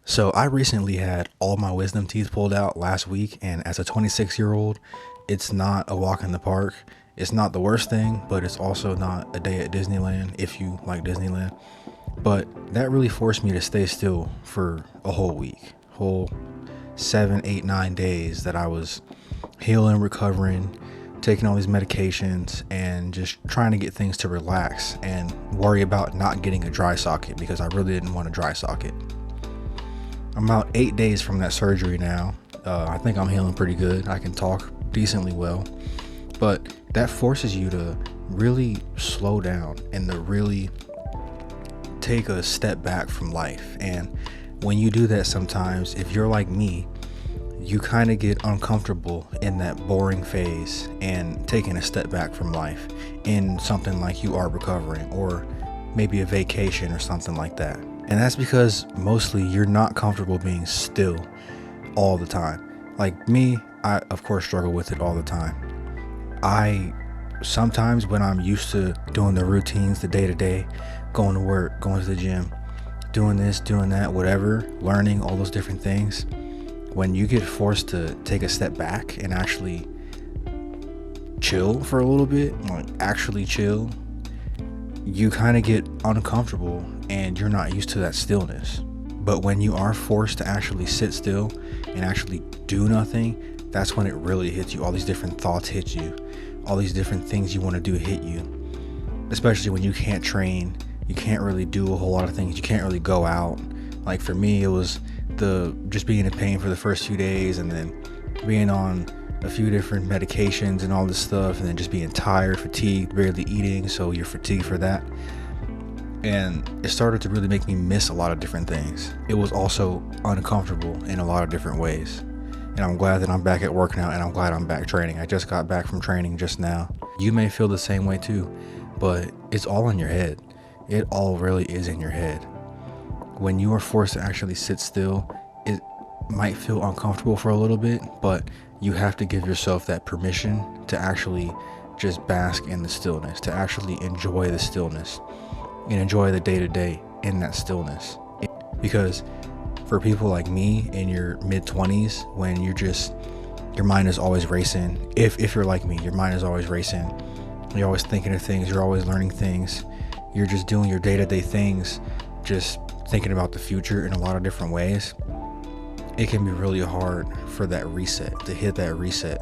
So I recently had all my wisdom teeth pulled out last week, and as a 26-year-old, it's not a walk in the park. It's not the worst thing, but it's also not a day at Disneyland if you like Disneyland. But that really forced me to stay still for a whole week, whole 7, 8, 9 days that I was healing, recovering, taking all these medications, and just trying to get things to relax and worry about not getting a dry socket because I really didn't want a dry socket. I'm about 8 days from that surgery now. I think I'm healing pretty good. I can talk decently well, but that forces you to really slow down and to really take a step back from life. And when you do that, sometimes, if you're like me, you kind of get uncomfortable in that boring phase and taking a step back from life in something like you are recovering or maybe a vacation or something like that. And that's because mostly you're not comfortable being still all the time. Like me, I of course struggle with it all the time. I sometimes, when I'm used to doing the routines, the day to day, going to work, going to the gym, doing this, doing that, whatever, learning all those different things, when you get forced to take a step back and actually chill for a little bit, like actually chill, you kind of get uncomfortable and you're not used to that stillness. But when you are forced to actually sit still and actually do nothing, that's when it really hits you. All these different thoughts hit you. All these different things you want to do hit you. Especially when you can't train, you can't really do a whole lot of things. You can't really go out. Like for me, it was the just being in pain for the first few days and then being on a few different medications and all this stuff, and then just being tired, fatigued, barely eating, so you're fatigued for that. And it started to really make me miss a lot of different things. It was also uncomfortable in a lot of different ways. And I'm glad that I'm back at work now, and I'm glad I'm back training. I just got back from training just now. You may feel the same way too, but it's all in your head. It all really is in your head. When you are forced to actually sit still, it might feel uncomfortable for a little bit, but you have to give yourself that permission to actually just bask in the stillness, to actually enjoy the stillness and enjoy the day-to-day in that stillness. Because for people like me in your mid-20s, when your mind is always racing, if you're like me, your mind is always racing, you're always thinking of things, you're always learning things, you're just doing your day-to-day things, just thinking about the future in a lot of different ways, it can be really hard for that reset, to hit that reset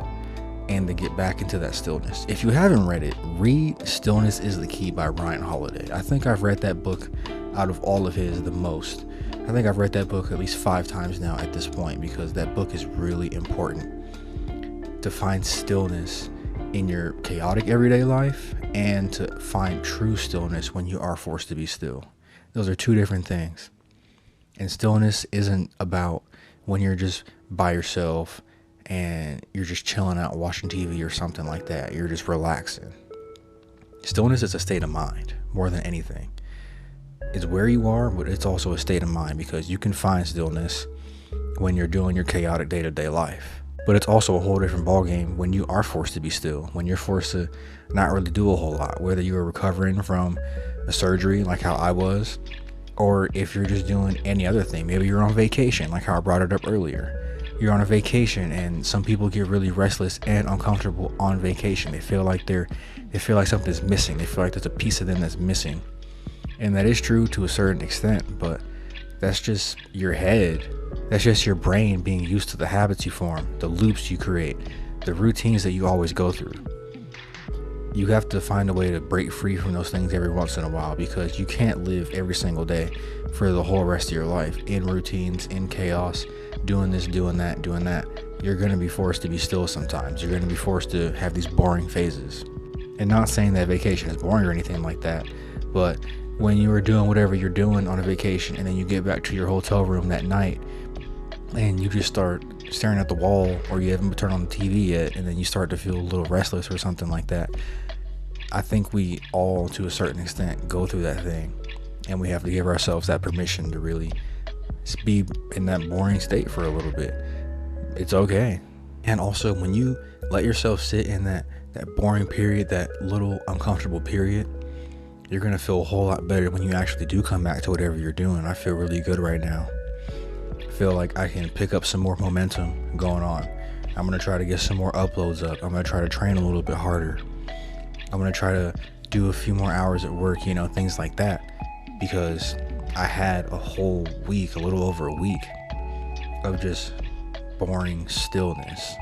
and to get back into that stillness. If you haven't read it, read Stillness is the Key by Ryan Holiday. I think I've read that book out of all of his the most. I think I've read that book at least 5 times now at this point, because that book is really important to find stillness in your chaotic everyday life and to find true stillness when you are forced to be still. Those are two different things. And stillness isn't about when you're just by yourself and you're just chilling out watching TV or something like that. You're just relaxing. Stillness is a state of mind more than anything. It's where you are, but it's also a state of mind, because you can find stillness when you're doing your chaotic day-to-day life. But it's also a whole different ballgame when you are forced to be still, when you're forced to not really do a whole lot, whether you are recovering from a surgery like how I was, or if you're just doing any other thing. Maybe you're on vacation, like how I brought it up earlier. You're on a vacation, and some people get really restless and uncomfortable on vacation. They feel like something's missing. They feel like there's a piece of them that's missing. And that is true to a certain extent, but that's just your head. That's just your brain being used to the habits you form, the loops you create, the routines that you always go through. You have to find a way to break free from those things every once in a while, because you can't live every single day for the whole rest of your life in routines, in chaos, doing this, doing that, doing that. You're going to be forced to be still sometimes. You're going to be forced to have these boring phases. And not saying that vacation is boring or anything like that, but when you are doing whatever you're doing on a vacation and then you get back to your hotel room that night and you just start staring at the wall, or you haven't turned on the TV yet, and then you start to feel a little restless or something like that, I think we all, to a certain extent, go through that thing, and we have to give ourselves that permission to really be in that boring state for a little bit. It's okay. And also, when you let yourself sit in that boring period, that little uncomfortable period, you're going to feel a whole lot better when you actually do come back to whatever you're doing. I feel really good right now. feel like I can pick up some more momentum going on. I'm going to try to get some more uploads up. I'm going to try to train a little bit harder. I'm going to try to do a few more hours at work, things like that. Because I had a whole week, a little over a week of just boring stillness.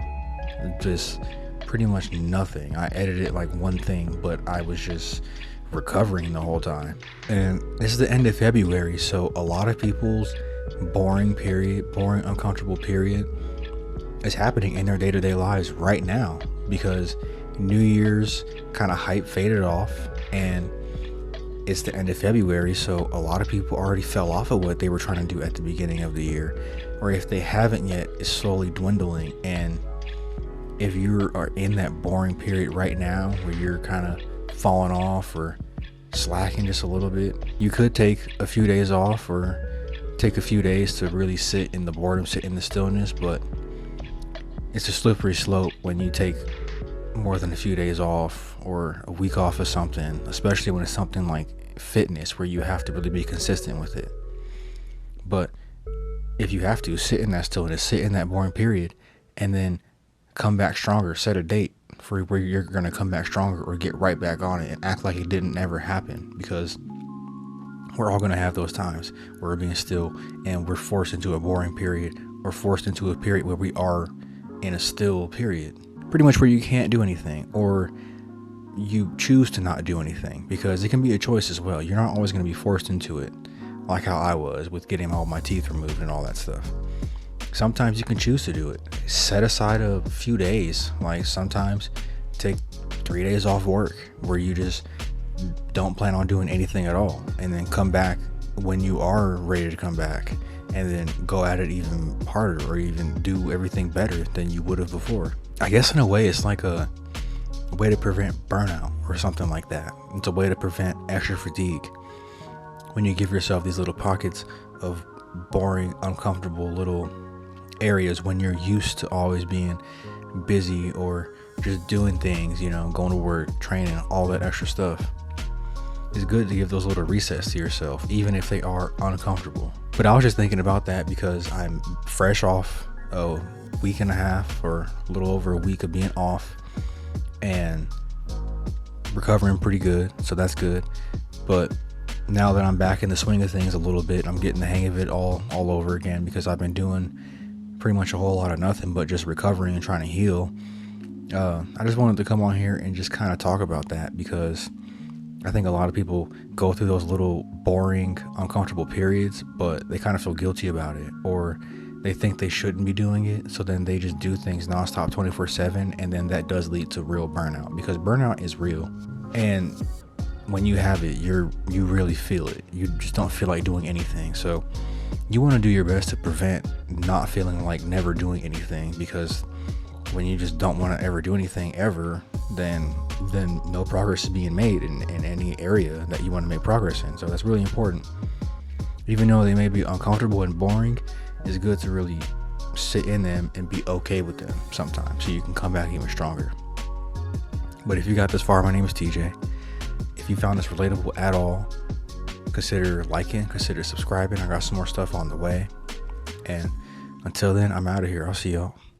Just pretty much nothing. I edited like one thing, but I was just recovering the whole time. And this is the end of February, so a lot of people's boring, uncomfortable period is happening in their day-to-day lives right now, because New Year's kind of hype faded off and it's the end of February, so a lot of people already fell off of what they were trying to do at the beginning of the year, or if they haven't yet, it's slowly dwindling. And if you are in that boring period right now where you're kind of falling off or slacking just a little bit, you could take a few days off or take a few days to really sit in the boredom, sit in the stillness. But it's a slippery slope when you take more than a few days off or a week off of something, especially when it's something like fitness where you have to really be consistent with it. But if you have to, sit in that stillness, sit in that boring period, and then come back stronger. Set a date for where you're going to come back stronger or get right back on it and act like it didn't ever happen, because we're all going to have those times where we're being still and we're forced into a boring period or forced into a period where we are in a still period, pretty much where you can't do anything or you choose to not do anything, because it can be a choice as well. You're not always going to be forced into it, like how I was with getting all my teeth removed and all that stuff. Sometimes you can choose to do it. Set aside a few days. Like sometimes take 3 days off work where you just don't plan on doing anything at all, and then come back when you are ready to come back, and then go at it even harder or even do everything better than you would have before. I guess in a way it's like a way to prevent burnout or something like that. It's a way to prevent extra fatigue when you give yourself these little pockets of boring, uncomfortable little areas when you're used to always being busy or just doing things, going to work, training, all that extra stuff. It's good to give those little resets to yourself, even if they are uncomfortable. But I was just thinking about that because I'm fresh off a week and a half or a little over a week of being off and recovering pretty good, so that's good. But now that I'm back in the swing of things a little bit, I'm getting the hang of it all over again, because I've been doing pretty much a whole lot of nothing but just recovering and trying to heal. I just wanted to come on here and just kind of talk about that, because I think a lot of people go through those little boring, uncomfortable periods, but they kind of feel guilty about it, or they think they shouldn't be doing it, so then they just do things nonstop 24/7, and then that does lead to real burnout, because burnout is real. And when you have it, you really feel it. You just don't feel like doing anything. So you want to do your best to prevent not feeling like never doing anything, because when you just don't want to ever do anything ever, then no progress is being made in any area that you want to make progress in. So that's really important. Even though they may be uncomfortable and boring, it's good to really sit in them and be okay with them sometimes, so you can come back even stronger. But if you got this far, my name is TJ. If you found this relatable at all, consider liking, consider subscribing. I got some more stuff on the way. And until then, I'm out of here. I'll see y'all.